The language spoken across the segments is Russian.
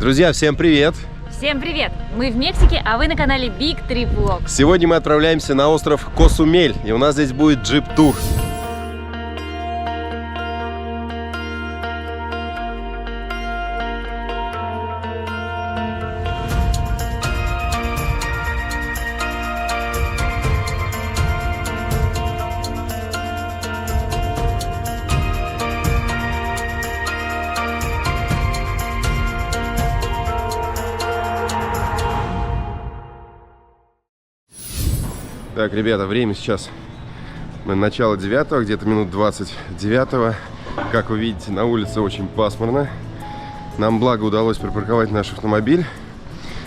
Друзья, всем привет! Всем привет! Мы в Мексике, а вы на канале Big Trip Vlog. Сегодня мы отправляемся на остров Козумель, и у нас здесь будет джип-тур. Так, ребята, время сейчас начало 9, где-то минут 29. Как вы видите, на улице очень пасмурно. Нам, благо, удалось припарковать наш автомобиль,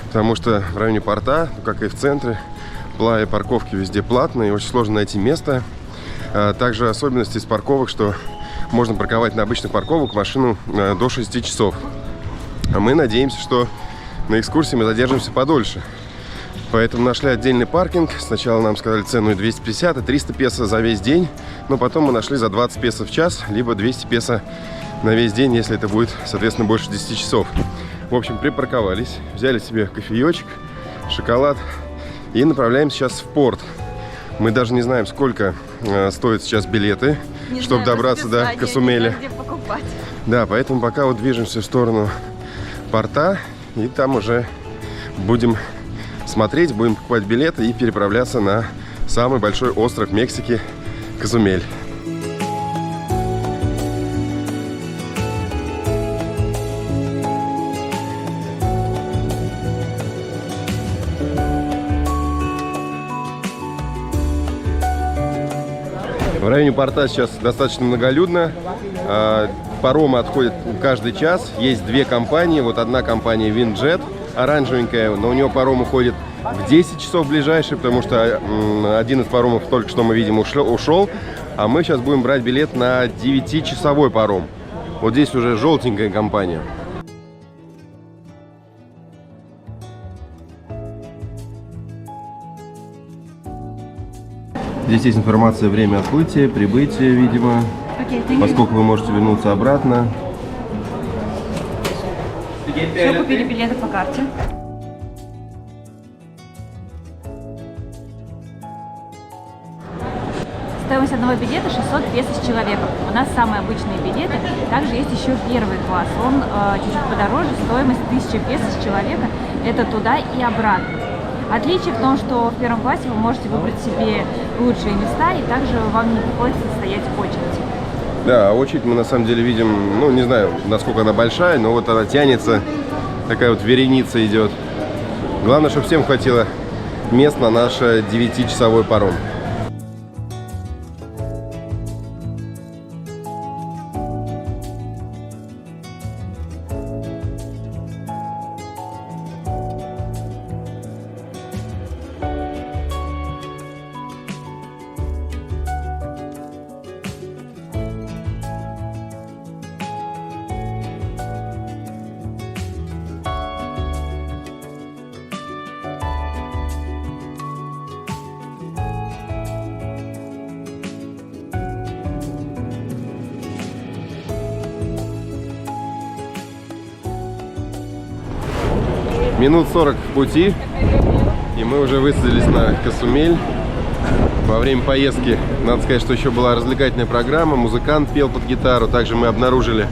потому что в районе порта, как и в центре, парковки везде платные, и очень сложно найти место. Также особенность из парковок, что можно парковать на обычных парковках машину до 6 часов. А мы надеемся, что на экскурсии мы задержимся подольше. Поэтому нашли отдельный паркинг. Сначала нам сказали цену 250 и 300 песо за весь день. Но потом мы нашли за 20 песо в час, либо 200 песо на весь день, если это будет, соответственно, больше 10 часов. В общем, припарковались, взяли себе кофеечек, шоколад и направляемся сейчас в порт. Мы даже не знаем, сколько стоят сейчас билеты, чтобы добраться до Козумеля. Да, поэтому пока вот движемся в сторону порта, и там уже будем смотреть, будем покупать билеты и переправляться на самый большой остров Мексики — Козумель. В районе порта сейчас достаточно многолюдно. Паромы отходят каждый час. Есть две компании. Вот одна компания Windjet, оранжевенькая, но у него паром уходит в 10 часов ближайший, потому что один из паромов только что мы видим ушел, а мы сейчас будем брать билет на 9-часовой паром. Вот здесь уже желтенькая компания. Здесь есть информация: время отплытия, прибытия, видимо, поскольку вы можете вернуться обратно. Все, купили билеты по карте. Стоимость одного билета 600 песо с человека. У нас самые обычные билеты. Также есть еще первый класс. Он чуть-чуть подороже. Стоимость 1000 песо с человека. Это туда и обратно. Отличие в том, что в первом классе вы можете выбрать себе лучшие места, и также вам не приходится стоять в очереди. Да, очередь мы на самом деле видим, ну не знаю, насколько она большая, но вот она тянется, такая вот вереница идет. Главное, чтобы всем хватило мест на наш 9-часовой паром. Минут 40 в пути, и мы уже высадились на Козумель. Во время поездки, надо сказать, что еще была развлекательная программа, музыкант пел под гитару. Также мы обнаружили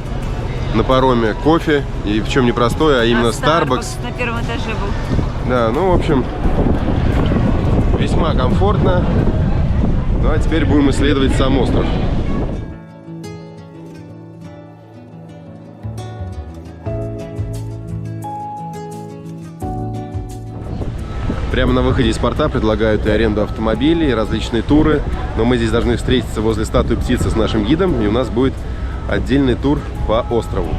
на пароме кофе, и в чем не простое, а именно Starbucks. На первом этаже был. Да, ну в общем, весьма комфортно. Ну а теперь будем исследовать сам остров. Прямо на выходе из порта предлагают и аренду автомобилей, и различные туры. Но мы здесь должны встретиться возле статуи птицы с нашим гидом, и у нас будет отдельный тур по острову.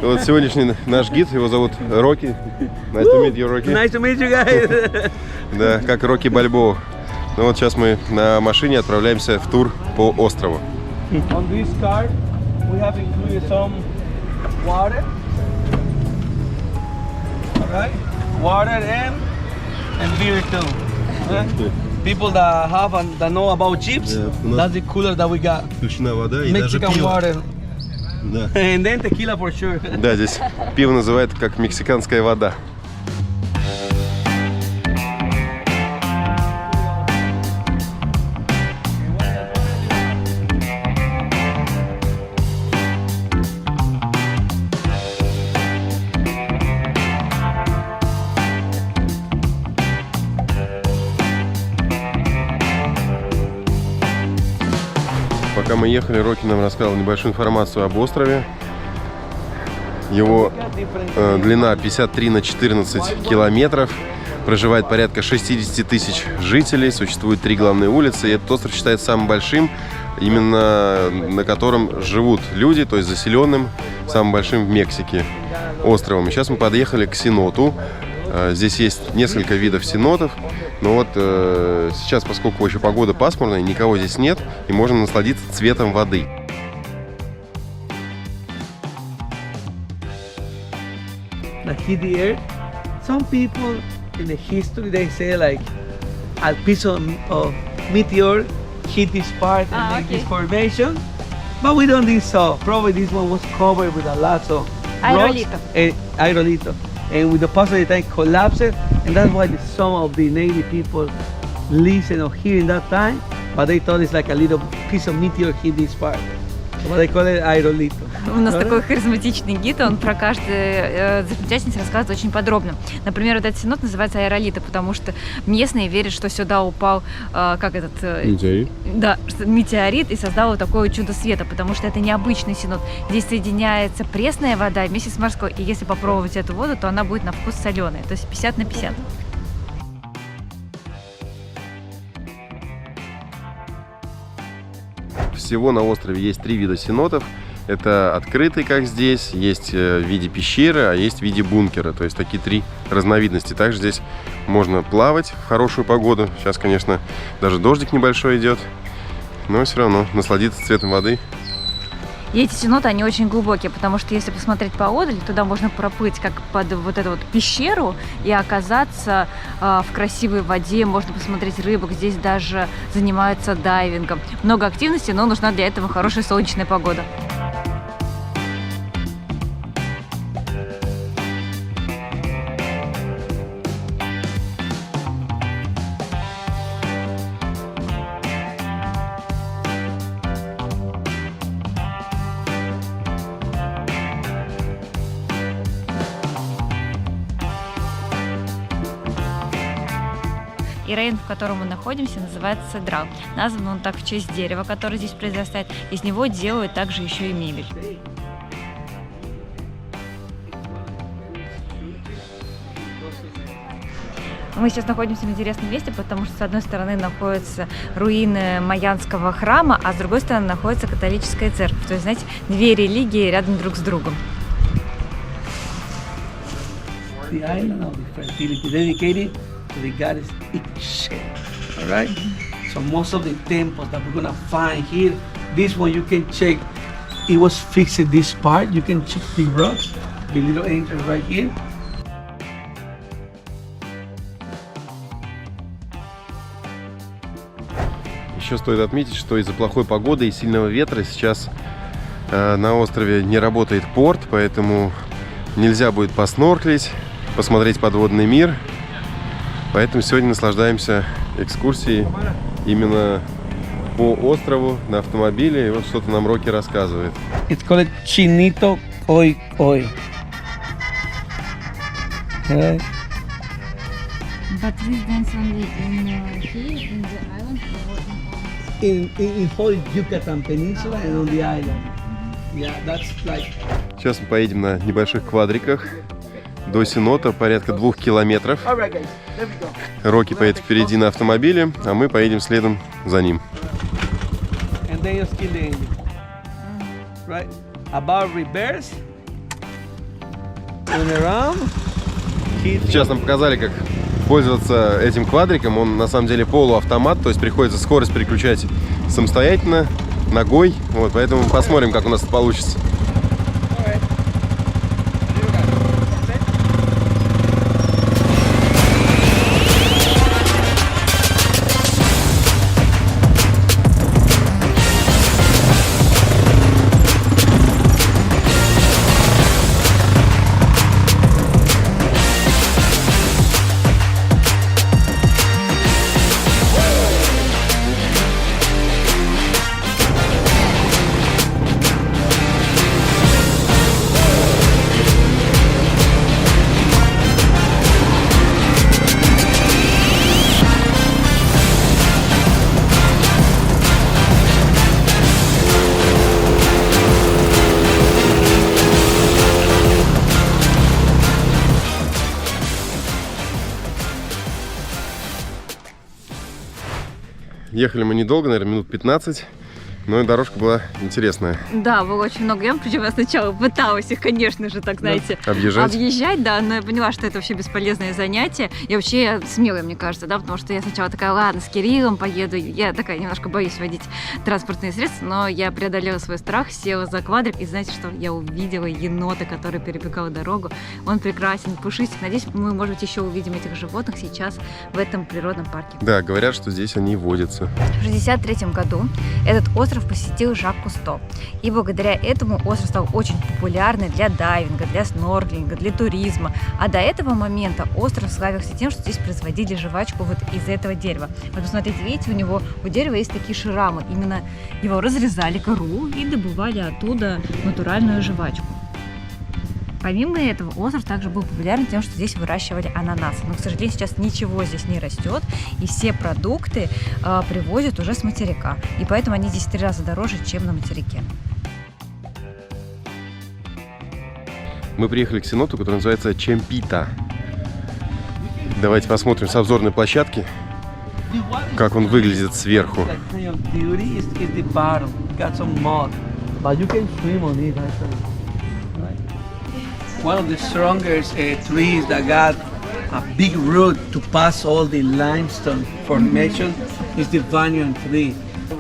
Вот сегодняшний наш гид, его зовут Рокки. Nice to meet you, Rocky. Nice to meet you guys. Да, как Рокки Бальбоа. Ну вот сейчас мы на машине отправляемся в тур по острову. On this card, we have included some water. All right, water and beer too. people that have and that know about chips, Yeah, у нас- that's the cooler that we got. Включена вода Mexican water. Да. And then tequila for sure. Да, здесь пиво называют как мексиканская вода. Пока мы ехали, Рокки нам рассказал небольшую информацию об острове. Его длина 53 на 14 километров. Проживает порядка 60 тысяч жителей. Существует 3 главные улицы. И этот остров считается самым большим, именно на котором живут люди, то есть заселенным, самым большим в Мексике островом. И сейчас мы подъехали к сеноту. Здесь есть несколько видов сенотов. Но вот сейчас, поскольку еще погода пасмурная, никого здесь нет, и можно насладиться цветом воды. Like hit the air. Some people in the history they say like a piece of meteor hit this part and make this formation, but we don't think so. Probably this one was covered with a lot of Aerolito. rocks and aerolito, and with the passage of time collapsed, and that's why some of the native people listen or hear in that time, but they thought it's like a little piece of meteor hit this part. So they call it aerolito. У нас такой харизматичный гид, он про каждую достопримечательность рассказывает очень подробно. Например, вот этот сенот называется Аэролито, потому что местные верят, что сюда упал метеорит и создал вот такое чудо света, потому что это необычный сенот. Здесь соединяется пресная вода вместе с морской, и если попробовать эту воду, то она будет на вкус соленая, то есть 50 на 50. Всего на острове есть 3 вида сенотов. Это открытый, как здесь, есть в виде пещеры, а есть в виде бункера. То есть такие 3 разновидности. Также здесь можно плавать в хорошую погоду. Сейчас, конечно, даже дождик небольшой идет, но все равно насладиться цветом воды. И эти сеноты, они очень глубокие, потому что если посмотреть поодаль, туда можно проплыть как под вот эту вот пещеру и оказаться в красивой воде, можно посмотреть рыбок, здесь даже занимаются дайвингом. Много активности, но нужна для этого хорошая солнечная погода. И район, в котором мы находимся, называется Цедрал. Назван он так в честь дерева, которое здесь произрастает. Из него делают также еще и мебель. Мы сейчас находимся в интересном месте, потому что с одной стороны находятся руины майянского храма, а с другой стороны находится католическая церковь. То есть, знаете, 2 религии рядом друг с другом. The island of the fertility dedicated to the goddess Ixchel. All right. So most of the temples that we're gonna find here, this one you can check. It was fixed in this part. You can check the rocks, the little entrance right here. Еще стоит отметить, что из-за плохой погоды и сильного ветра сейчас на острове не работает порт, поэтому нельзя будет поснорклить, посмотреть подводный мир. Поэтому сегодня наслаждаемся экскурсией именно по острову на автомобиле. И вот что-то нам Рокки рассказывает. It's called Chinito Koi Koi. Okay. But this dance only here in the island In whole Yucatan Peninsula and on the island. Yeah, that's like. Сейчас мы поедем на небольших квадриках до Сенота, порядка 2 километров. All right, guys, there we go. Рокки поедет впереди на автомобиле, а мы поедем следом за ним. And then you skill the engine. Right? About reverse. Turn around. Сейчас нам показали, как пользоваться этим квадриком. Он на самом деле полуавтомат, то есть приходится скорость переключать самостоятельно, ногой. Вот, поэтому посмотрим, как у нас это получится. Ехали мы недолго, наверное, минут 15. Но и дорожка была интересная. Да, было очень много ям, причем я сначала пыталась их, конечно же, так, знаете, объезжать, да, но я поняла, что это вообще бесполезное занятие. И вообще я смелая, мне кажется, да, потому что я сначала такая, ладно, с Кириллом поеду. Я такая немножко боюсь водить транспортные средства, но я преодолела свой страх, села за квадрик, и знаете, что? Я увидела енота, который перебегал дорогу. Он прекрасен, пушистик. Надеюсь, мы, может быть, еще увидим этих животных сейчас в этом природном парке. Да, говорят, что здесь они водятся. В 1963 году этот остров посетил Жак Кусто. И благодаря этому остров стал очень популярный для дайвинга, для снорклинга, для туризма. А до этого момента остров славился тем, что здесь производили жвачку вот из этого дерева. Вот посмотрите, видите, у дерева есть такие шрамы. Именно его разрезали, кору, и добывали оттуда натуральную жвачку. Помимо этого, остров также был популярен тем, что здесь выращивали ананасы. Но, к сожалению, сейчас ничего здесь не растет, и все продукты привозят уже с материка. И поэтому они здесь в 3 раза дороже, чем на материке. Мы приехали к сеноту, который называется Чемпита. Давайте посмотрим с обзорной площадки, как он выглядит сверху. One of the strongest trees that got a big root to pass all the limestone formation is the banyan tree. That's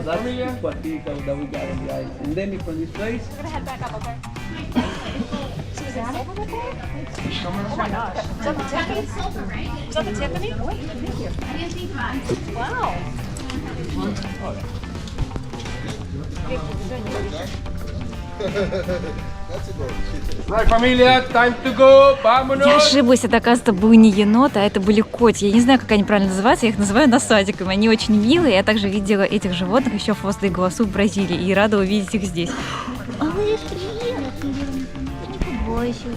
what that we got on the ice. Endemic from this place. We're gonna head back up, okay? Is that it? Oh my gosh. Is that the Tiffany? Is that the Tiffany? Oh, wait, thank you. Wow. Я ошиблась, это, оказывается, был не енот, а это были коти. Я не знаю, как они правильно называются, я их называю насадиками. Они очень милые. Я также видела этих животных еще в Фоз-де Игуасу в Бразилии и рада увидеть их здесь. Не побойся.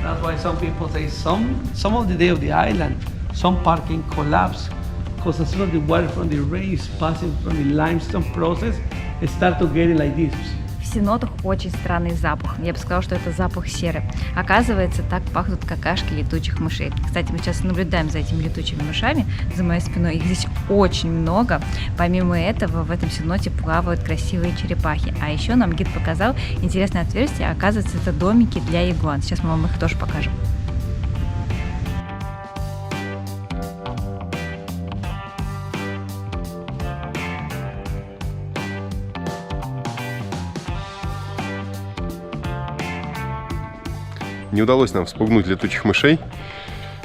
That's why some people say some of the day of the island, some parking collapse because as soon as the water from the rain is passing from the limestone process, it start to get like this. В сенотах очень странный запах. Я бы сказала, что это запах серы. Оказывается, так пахнут какашки летучих мышей. Кстати, мы сейчас наблюдаем за этими летучими мышами за моей спиной. Их здесь очень много. Помимо этого, в этом сеноте плавают красивые черепахи. А еще нам гид показал интересное отверстие. Оказывается, это домики для игуан. Сейчас мы вам их тоже покажем. Не удалось нам вспугнуть летучих мышей.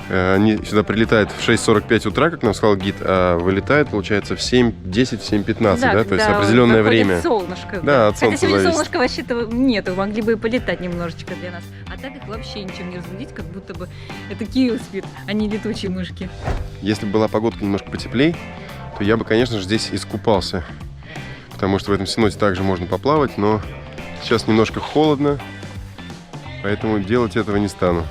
Они сюда прилетают в 6:45 утра, как нам сказал гид, а вылетают, получается, в 7:10, в 7:15, да? То есть определенное время. Солнышко. Да, от солнца хотя сегодня зависит. солнышка вообще-то нету, могли бы и полетать немножечко для нас. А так их вообще ничем не разбудить, как будто бы это Кирилл спит, а не летучие мышки. Если бы была погодка немножко потеплее, то я бы, конечно же, здесь искупался. Потому что в этом сеноте также можно поплавать, но сейчас немножко холодно, поэтому делать этого не стану.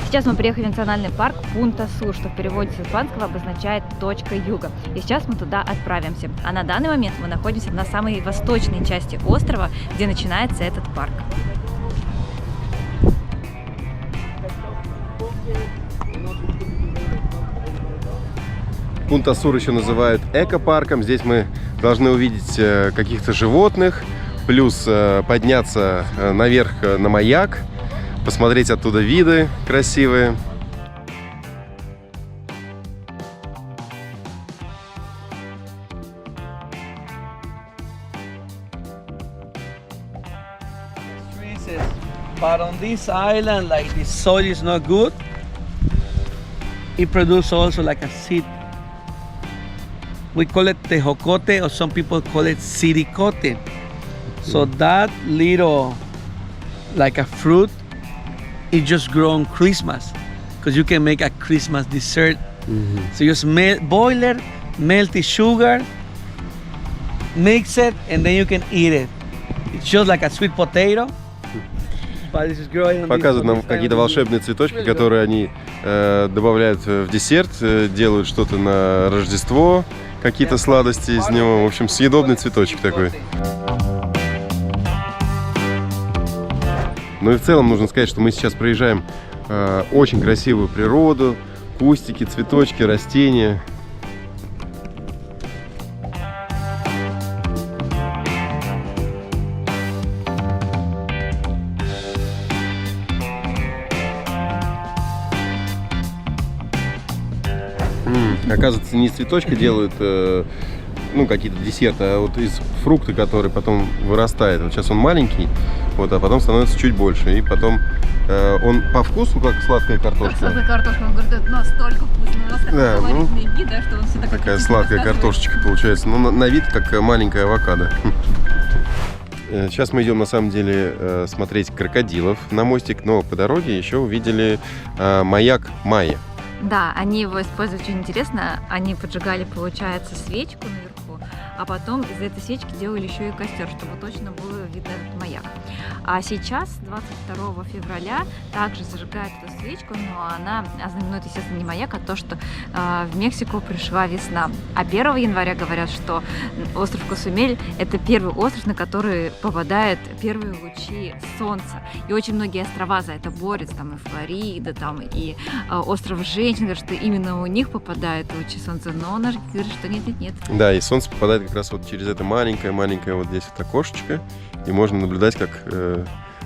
Сейчас мы приехали в национальный парк Пунта-Су, что в переводе с испанского обозначает «точка юга». И сейчас мы туда отправимся. А на данный момент мы находимся на самой восточной части острова, где начинается этот парк. Пунт-Асур еще называют экопарком. Здесь мы должны увидеть каких-то животных, плюс подняться наверх на маяк, посмотреть оттуда виды красивые. But on this island, like the soil is not good, it produces also like a seed. We call it tejocote, or some people call it siricote. So that little, like a fruit, it just grows on Christmas, because you can make a Christmas dessert. So you just boil it, melt the sugar, mix it, and then you can eat it. It's just like a sweet potato. Показывают нам какие-то волшебные цветочки, которые они добавляют в десерт, делают что-то на Рождество, какие-то сладости из него. В общем, съедобный цветочек такой. Ну и в целом нужно сказать, что мы сейчас проезжаем очень красивую природу, кустики, цветочки, растения. Оказывается, не из цветочка делают ну, какие-то десерты, а вот из фрукта, который потом вырастает. Вот сейчас он маленький, вот, а потом становится чуть больше. И потом он по вкусу как сладкая картошка. Как сладкая картошка, он говорит, это настолько вкусно. У вас Да, такой колоритный вид, да, что он все такая сладкая картошечка получается. Ну, на вид как маленькая авокадо. Сейчас мы идем на самом деле смотреть крокодилов на мостик, но по дороге еще увидели маяк Майя. Да, они его используют очень интересно. Они поджигали, получается, свечку наверху, а потом из этой свечки делали еще и костер, чтобы точно было видно этот маяк. А сейчас, 22 февраля, также зажигают эту свечку, но она ознаменует, естественно, не маяк, а то, что в Мексику пришла весна. А 1 января говорят, что остров Козумель – это первый остров, на который попадают первые лучи солнца. И очень многие острова за это борются, там и Флорида, там и остров Женщин, говорят, что именно у них попадают лучи солнца, но наш говорит, что нет. Да, и солнце попадает как раз вот через это маленькое вот здесь вот окошечко, и можно наблюдать, как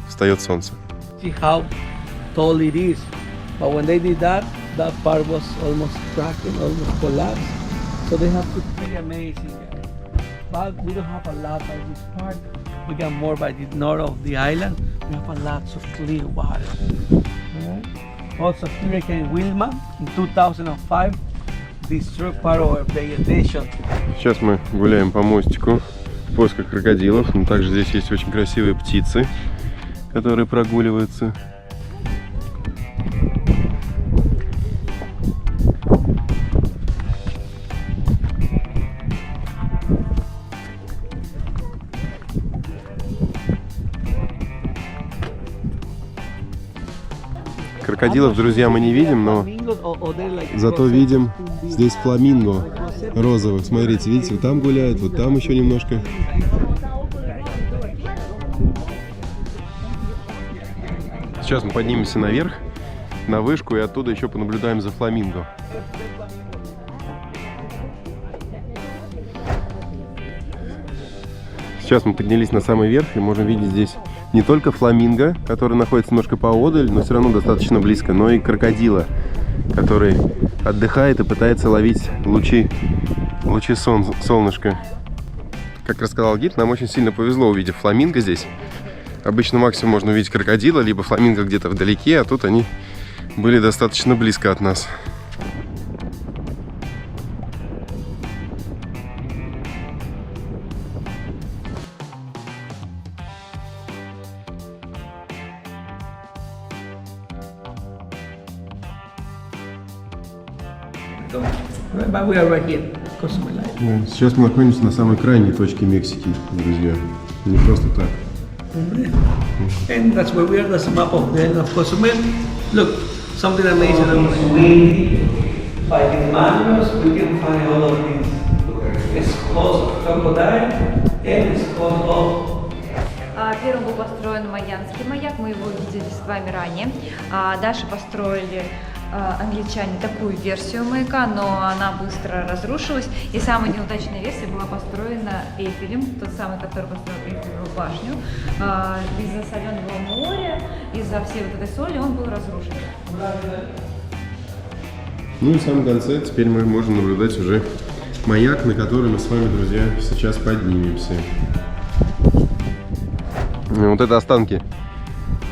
встает солнце. See how tall it is. But when they did that, that part was almost cracking, almost collapsed. So they have to be amazing. But we don't have a lot by this part. We got more by the north of the island. We have a lot of clear water. Right? Also, Hurricane Wilma in 2005 destroyed part of our vegetation. Сейчас мы гуляем по мостику в поисках крокодилов, но также здесь есть очень красивые птицы, которые прогуливаются. Крокодилов, друзья, мы не видим, но зато видим здесь фламинго розовых. Смотрите, видите, вот там гуляют, вот там еще немножко. Сейчас мы поднимемся наверх, на вышку, и оттуда еще понаблюдаем за фламинго. Сейчас мы поднялись на самый верх и можем видеть здесь не только фламинго, который находится немножко поодаль, но все равно достаточно близко, но и крокодила, который отдыхает и пытается ловить лучи солнышка. Как рассказал гид, нам очень сильно повезло, увидев фламинго здесь. Обычно максимум можно увидеть крокодила, либо фламинго где-то вдалеке, а тут они были достаточно близко от нас. But we are right here, Cozumel Island. Сейчас мы находимся на самой крайней точке Мексики, друзья. Не просто так. And that's where we are. That's the map of the island of Cozumel. Look, something amazing. By the mangroves, we can find all of these skulls of crocodile and skulls of. Первым был построен майянский маяк, мы его видели с вами ранее. Дальше построили англичане такую версию маяка, но она быстро разрушилась. И самая неудачная версия была построена Эйфелем, тот самый, который построил Эйфелеву башню. Из-за соленого моря, из-за всей вот этой соли он был разрушен. Ну и в самом конце теперь мы можем наблюдать уже маяк, на который мы с вами, друзья, сейчас поднимемся. Вот это останки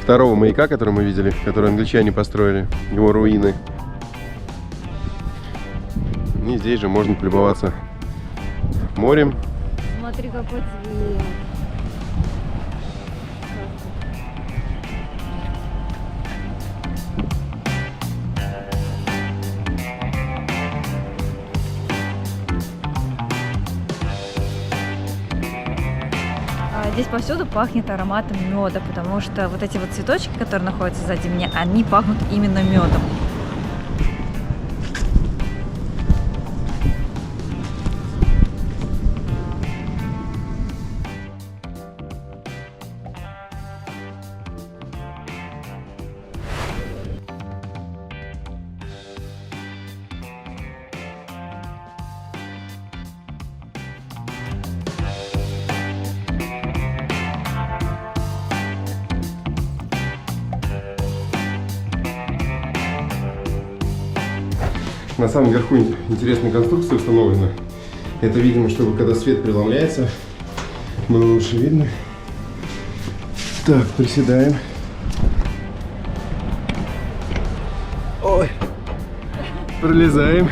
второго маяка, который мы видели, который англичане построили, его руины. И здесь же можно полюбоваться морем. Смотри, какой цвет. Здесь повсюду пахнет ароматом меда, потому что вот эти вот цветочки, которые находятся сзади меня, они пахнут именно медом. На самом верху интересная конструкция установлена. Это, видимо, чтобы когда свет преломляется, было лучше видно. Так, приседаем. Ой, пролезаем.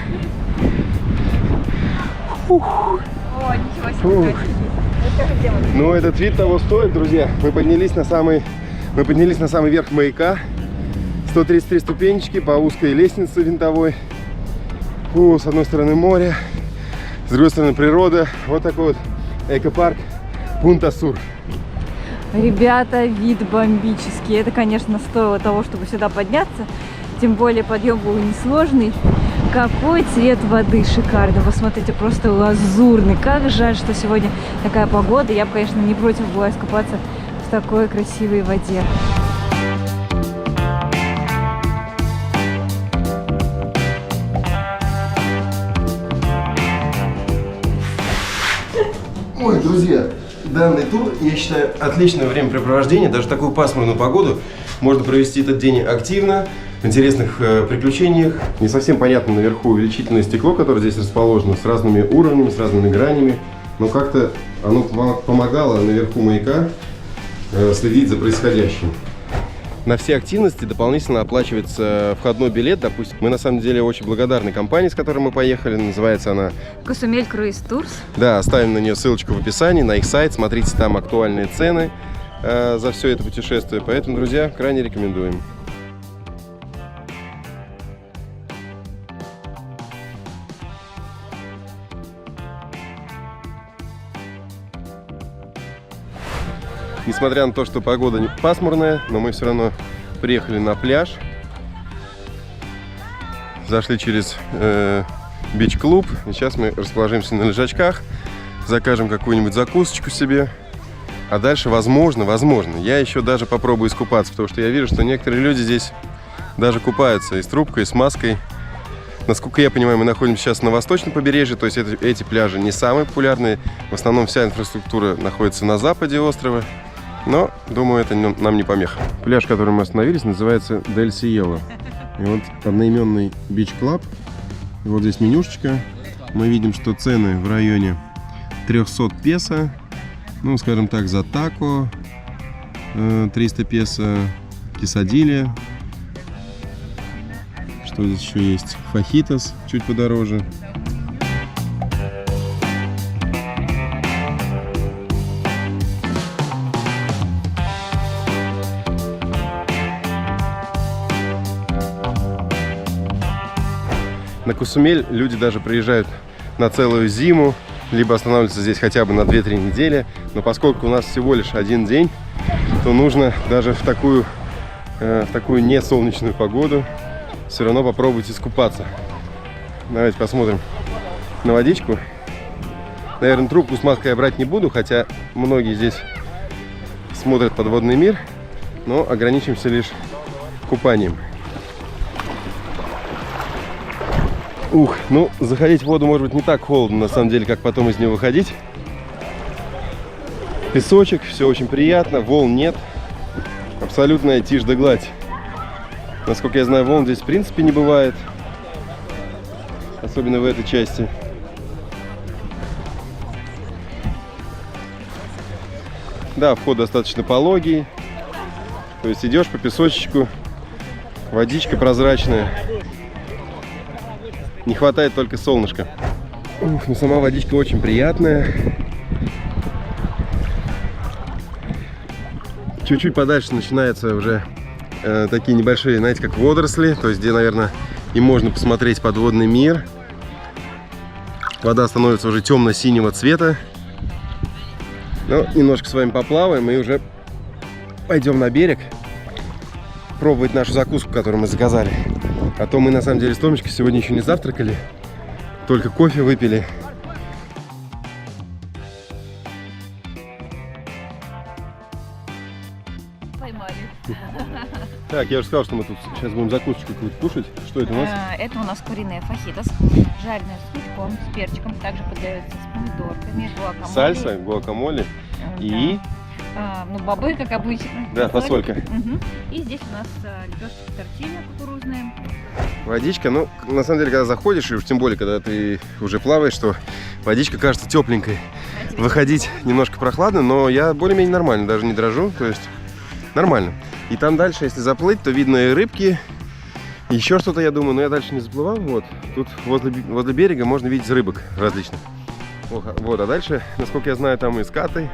О, ничего себе. Ну, этот вид того стоит, друзья. Мы поднялись на самый верх маяка. 133 ступенечки по узкой лестнице винтовой. С одной стороны море, с другой стороны природа. Вот такой вот экопарк Пунта-Сур. Ребята, вид бомбический. Это, конечно, стоило того, чтобы сюда подняться. Тем более подъем был несложный. Какой цвет воды шикарный. Посмотрите, просто лазурный. Как жаль, что сегодня такая погода. Я бы, конечно, не против была искупаться в такой красивой воде. Ой, друзья, данный тур, я считаю, отличное времяпрепровождение. Даже такую пасмурную погоду можно провести этот день активно, в интересных приключениях. Не совсем понятно наверху увеличительное стекло, которое здесь расположено, с разными уровнями, с разными гранями. Но как-то оно помогало наверху маяка следить за происходящим. На все активности дополнительно оплачивается входной билет. Допустим, мы на самом деле очень благодарны компании, с которой мы поехали. Называется она Cozumel Cruise Tours. Да, оставим на нее ссылочку в описании, на их сайт. Смотрите там актуальные цены за все это путешествие. Поэтому, друзья, крайне рекомендуем. Несмотря на то, что погода пасмурная, но мы все равно приехали на пляж. Зашли через бич-клуб. И сейчас мы расположимся на лежачках, закажем какую-нибудь закусочку себе. А дальше, возможно, я еще даже попробую искупаться, потому что я вижу, что некоторые люди здесь даже купаются и с трубкой, и с маской. Насколько я понимаю, мы находимся сейчас на восточном побережье, то есть эти пляжи не самые популярные. В основном вся инфраструктура находится на западе острова. Но, думаю, это нам не помеха. Пляж, в котором мы остановились, называется Дель Сиело. И вот одноименный бич-клаб. И вот здесь менюшечка. Мы видим, что цены в районе 300 песо. Ну, скажем так, за тако 300 песо, кесадилья. Что здесь еще есть? Фахитос чуть подороже. На Козумель люди даже приезжают на целую зиму, либо останавливаются здесь хотя бы на 2-3 недели. Но поскольку у нас всего лишь один день, то нужно даже в такую не солнечную погоду все равно попробовать искупаться. Давайте посмотрим на водичку. Наверное, трубку с маской я брать не буду, хотя многие здесь смотрят подводный мир, но ограничимся лишь купанием. Ух, ну, заходить в воду может быть не так холодно, на самом деле, как потом из нее выходить. Песочек, все очень приятно, волн нет. Абсолютная тишь да гладь. Насколько я знаю, волн здесь в принципе не бывает. Особенно в этой части. Да, вход достаточно пологий. То есть идешь по песочечку, водичка прозрачная. Не хватает только солнышка. Ух, но сама водичка очень приятная. Чуть-чуть подальше начинаются уже такие небольшие, знаете, как водоросли. То есть где, наверное, и можно посмотреть подводный мир. Вода становится уже темно-синего цвета. Ну, немножко с вами поплаваем и уже пойдем на берег пробовать нашу закуску, которую мы заказали. А то мы на самом деле с Томочкой сегодня еще не завтракали, только кофе выпили. Поймали. Так, я уже сказал, что мы тут сейчас будем закусочку какую-то кушать. Что это у нас? Это у нас куриные фахитос, жареные с лучком, с перчиком, также подается с помидорками, гуакамоле. Сальса, гуакамоле и... ну, бобы, как обычно. Да, фасолька. Угу. И здесь у нас лепешки тортилья кукурузные. Водичка, ну, на самом деле, когда заходишь, и уж тем более, когда ты уже плаваешь, то водичка кажется тепленькой. Выходить немножко прохладно, но я более-менее нормально, даже не дрожу, то есть нормально. И там дальше, если заплыть, то видно и рыбки, еще что-то, я думаю, но я дальше не заплывал. Вот, тут возле берега можно видеть рыбок различных. Вот, а дальше, насколько я знаю, там и скаты,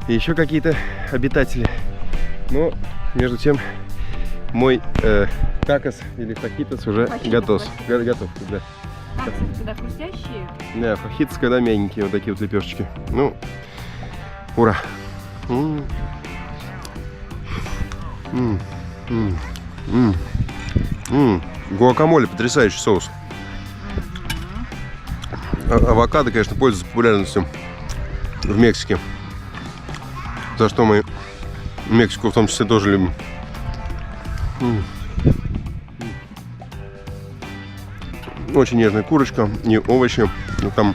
и еще какие-то обитатели. Но, между тем, мой такос или фахитос уже готов. Готов, да. Таксы, когда хрустящие. Да, фахитос, когда мягенькие, вот такие вот лепешечки. Ну, ура. Гуакамоле, потрясающий соус. Авокадо, конечно, пользуется популярностью в Мексике. За что мы Мексику в том числе тоже любим. Очень нежная курочка, не овощи. Ну, там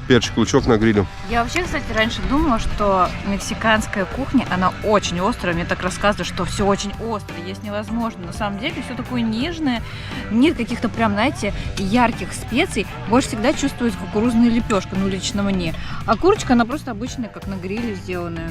перчик, лучок на гриле. Я вообще, кстати, раньше думала, что мексиканская кухня, она очень острая. Мне так рассказывают, что все очень острое, есть невозможно. На самом деле все такое нежное. Нет каких-то прям, знаете, ярких специй. Больше всегда чувствуется кукурузная лепешка, ну лично мне. А курочка, она просто обычная, как на гриле сделанная.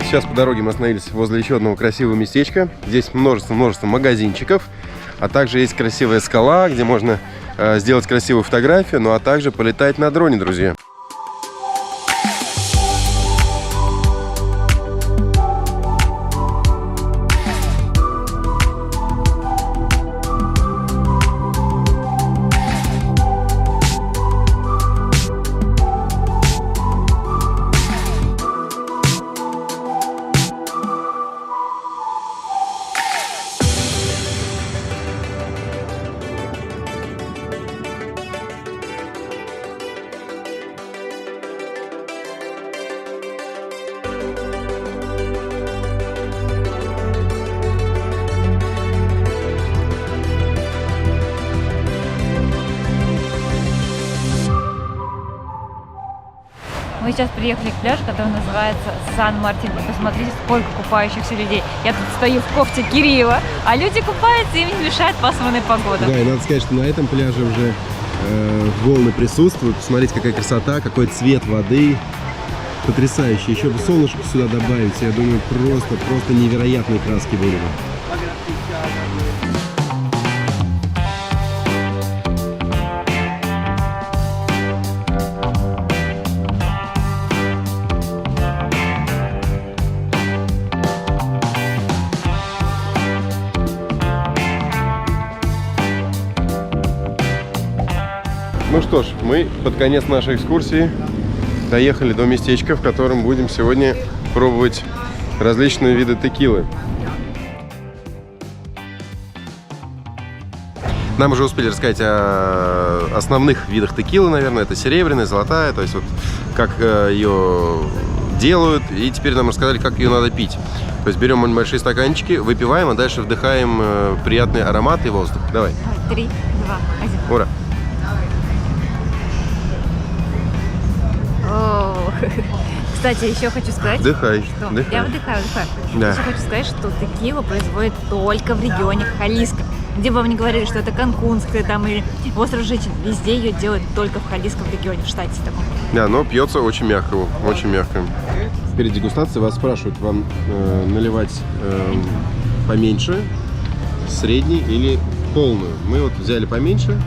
Сейчас по дороге мы остановились возле еще одного красивого местечка. Здесь множество магазинчиков, а также есть красивая скала, где можно сделать красивую фотографию, ну а также полетать на дроне, друзья. Мы сейчас приехали к пляжу, который называется Сан-Мартин. И посмотрите, сколько купающихся людей. Я тут стою в кофте Кирилла, а люди купаются, им не мешает пасмурная погода. Да, и надо сказать, что на этом пляже уже волны присутствуют. Посмотрите, какая красота, какой цвет воды. Потрясающе. Еще бы солнышко сюда добавить, я думаю, просто невероятные краски были бы. Ну что что ж, мы под конец нашей экскурсии доехали до местечка, в котором будем сегодня пробовать различные виды текилы. Нам уже успели рассказать о основных видах текилы, наверное. Это серебряная, золотая, то есть вот как ее делают. И теперь нам рассказали, как ее надо пить. То есть берем небольшие стаканчики, выпиваем, а дальше вдыхаем приятный аромат и воздух. Давай. 3, 2, 1. Ура! О, кстати, еще хочу сказать, Вдыхай, что вдыхай. я вдыхаю. Да. Еще хочу сказать, что текилу производят только в регионе Халиско. Где бы вам ни говорили, что это канкунская там или остров женщин, везде ее делают только в Халиском регионе, в штате таком. Да, но пьется очень мягко, очень мягко. Перед дегустацией вас спрашивают, вам наливать поменьше, средний или полную. Мы вот взяли поменьше,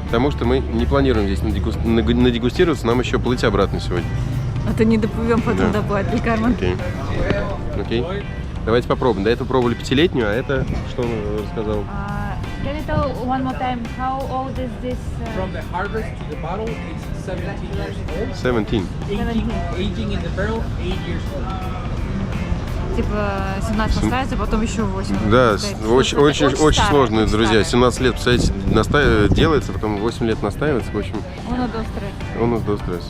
потому что мы не планируем здесь надегустироваться, нам еще плыть обратно сегодня. А то не доплывем потом Да. до Платный Карман. Окей. Давайте попробуем. До этого пробовали 5-летнюю, а это что он рассказал? Can you tell one more time how old is this? From the harvest to the bottle, it's 17 years old. 17. Aging in the barrel, 8 years old. Типа 17 настаивается, потом еще 8. Да, очень старая, сложно, очень друзья. старая. 17 лет, представляете, делается, потом 8 лет настаивается. В общем, Uno, dos, tres. он нас до стресса.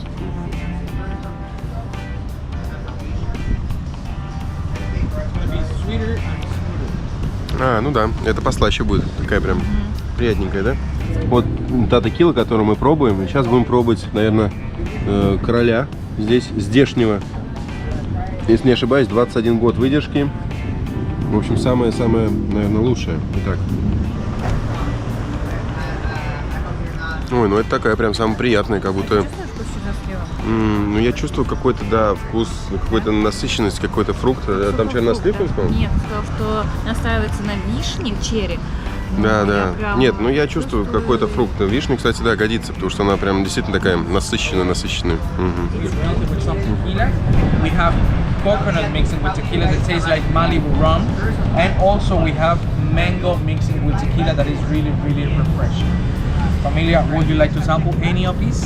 It's going to be sweeter and smoother. Ну да, это послаще будет. Такая прям приятненькая, да? Вот та текила, которую мы пробуем. И сейчас будем пробовать, наверное, короля. Здесь здешнего. Если не ошибаюсь, 21 год выдержки. В общем, самое-самое, наверное, лучшее. Итак. Ой, ну это такая прям самая приятная, как будто... Ну, я чувствую какой-то, да, вкус, какую-то насыщенность, какой-то фрукт. Там чернослив, он сказал? Нет, он сказал, что настаивается на вишне, черри. Да, Ну, да. я прям Нет, ну я чувствую какой-то фрукт. Вишня, кстати, да, годится, потому что она прям действительно такая насыщенная. Мгм. For some tequila, we have coconut mixing with tequila that tastes like Malibu rum, and also we have mango mixing with tequila that is really, really refreshing. Familia, would you like to sample any of these?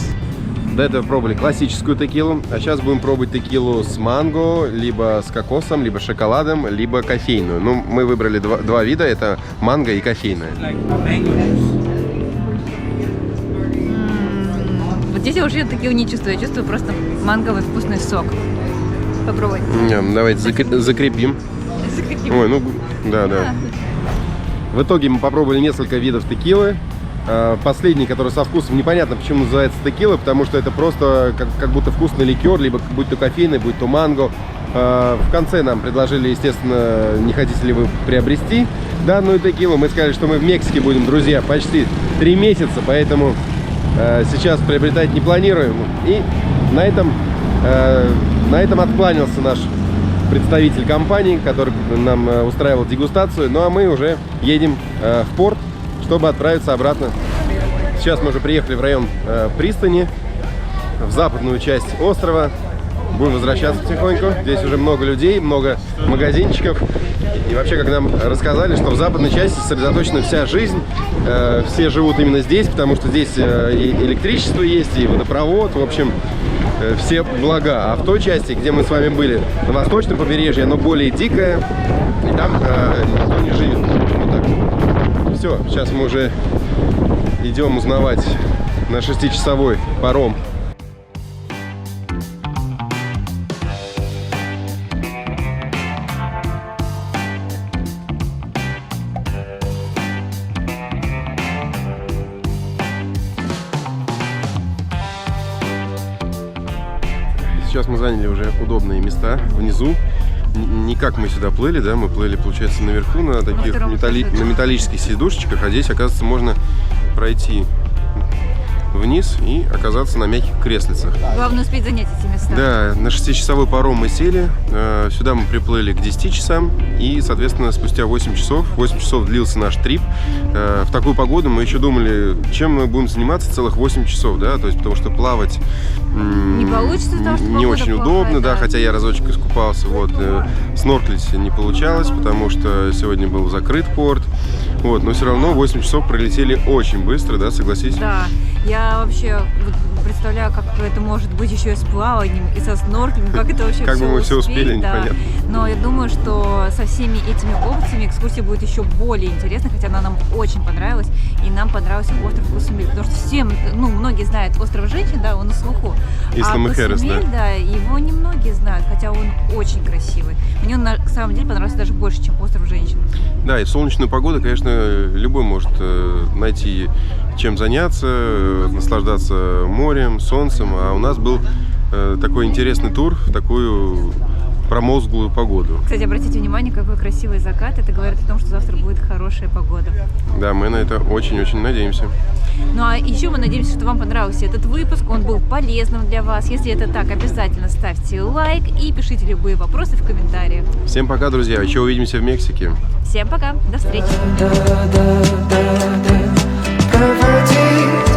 До этого пробовали классическую текилу, а сейчас будем пробовать текилу с манго, либо с кокосом, либо шоколадом, либо кофейную. Ну, мы выбрали два вида, это манго и кофейная. Like mango juice. Вот здесь я уже текилу не чувствую, я чувствую просто манговый вкусный сок. Попробуй. Давайте закрепим. Ой, ну, да. В итоге мы попробовали несколько видов текилы. Последний, который со вкусом, непонятно, почему называется текила, потому что это просто как будто вкусный ликер, либо будь то кофейный, будь то манго. В конце нам предложили, естественно, не хотите ли вы приобрести данную текилу. Мы сказали, что мы в Мексике будем, друзья, почти 3 месяца, поэтому сейчас приобретать не планируем. И на этом откланялся наш представитель компании, который нам устраивал дегустацию. Ну а мы уже едем в порт, чтобы отправиться обратно. Сейчас мы уже приехали в район пристани, в западную часть острова. Будем возвращаться потихоньку. Здесь уже много людей, много магазинчиков. И вообще, как нам рассказали, что в западной части сосредоточена вся жизнь. Все живут именно здесь, потому что здесь и электричество есть, и водопровод. В общем, все блага. А в той части, где мы с вами были, на восточном побережье, оно более дикое. И там никто не живет. Вот так. Все, сейчас мы уже идем узнавать на 6-часовой паром. Сейчас мы заняли уже удобные места внизу. Не как мы сюда плыли, да, мы плыли, получается, наверху на таких на металлических сидушечках, а здесь, оказывается, можно пройти вниз и оказаться на мягких креслицах. Главное успеть занять эти места. Да, на 6-часовой паром мы сели, сюда мы приплыли к 10 часам и, соответственно, спустя 8 часов длился наш трип. В такую погоду мы еще думали, чем мы будем заниматься целых 8 часов, да, то есть потому что плавать Не получится, потому что не погода очень плохая, удобно, да, да. хотя я разочек искупался, вот, снорклить не получалось, потому что сегодня был закрыт порт, Вот, но все равно 8 часов пролетели очень быстро, да, согласись? Да, я вообще вот представляю, как это может быть еще и с плаванием, и со снорклингом, как это вообще Как бы мы все успеть, успели, да. непонятно. Но я думаю, что со всеми этими опциями экскурсия будет еще более интересной, хотя она нам очень понравилась, и нам понравился остров Кусумель, потому что всем, ну, многие знают остров женщин, да, он на слуху, Ислам а и Хэрис, Кусумель, да, его немногие знают, хотя он очень красивый. Мне он на самом деле понравился даже больше, чем остров женщин. Да, и в солнечную погоду, конечно, любой может найти чем заняться, наслаждаться морем, солнцем. А у нас был такой интересный тур в такую промозглую погоду. Кстати, обратите внимание, какой красивый закат. Это говорит о том, что завтра будет хорошая погода. Да, мы на это очень-очень надеемся. Ну а еще мы надеемся, что вам понравился этот выпуск, он был полезным для вас. Если это так, обязательно ставьте лайк и пишите любые вопросы в комментариях. Всем пока, друзья. Еще увидимся в Мексике. Всем пока, до встречи. Perverted